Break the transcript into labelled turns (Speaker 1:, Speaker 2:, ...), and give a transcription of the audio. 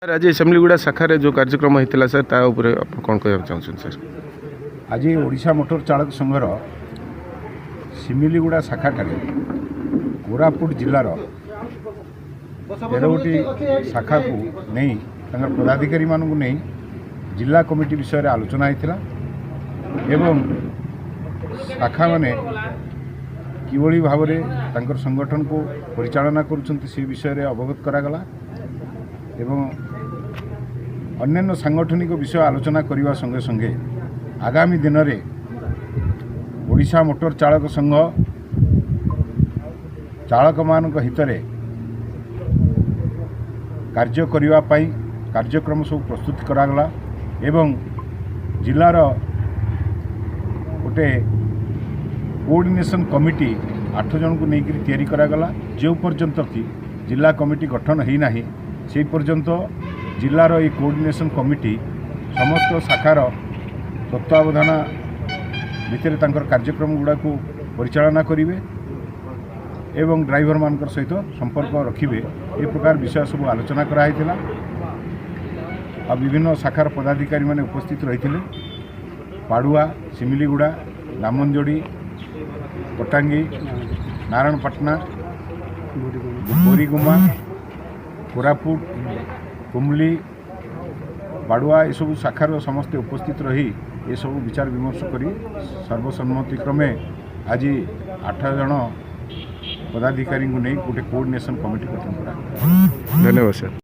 Speaker 1: आज सेमलीगुड़ा शाखा जो कार्यक्रम होता सर ता उपरे कौन कह चाहते सर?
Speaker 2: आज ओडिशा मोटर चालक संघर सिमिलीगुड़ा शाखा कोरापुट जिलार 13टी शाखा को नहीं पदाधिकारी मानू नहीं जिला कमिटी विषय आलोचना होता एवं शाखा माने किभली भाव में संगठन को परिचालना करुँच से विषय अवगत करागला एवं अन्य सांगठनिक विषय आलोचना करने संगे संगे आगामी दिन में ओडिशा मोटर चालक संघ चालक मान हित में कार्य करने कार्यक्रम सब प्रस्तुत करागला एवं जिलार गोटे कोऑर्डिनेशन कमिटी 8 जन को लेकर तैयारी करागला जो पर्यंत कि जिला कमिटी गठन होना से पर्यंत जिलार ये कोऑर्डिनेशन कमिटी समस्त शाखार तत्वावधान भितर तांकर कार्यक्रम गुड़ा को परिचालना करेंगे एवं ड्राइवर मान सहित संपर्क रखिए ए प्रकार विषय सब आलोचना कराइला आ विभिन्न शाखार पदाधिकारी माने उपस्थित रही पाड़ुआ सिमिलीगुड़ा दामनजोड़ी कटांगी नारायणपाटना बोरीगुमा कोरापुट कुमली बाड़ुआ ये सब शाखार समस्ते उपस्थित रही ये सब विचार विमर्श कर सर्वसम्मति क्रमे आज 8 जन पदाधिकारी को नहीं गोटे कोऑर्डिनेशन कमिटी गठन करा।
Speaker 1: धन्यवाद सर।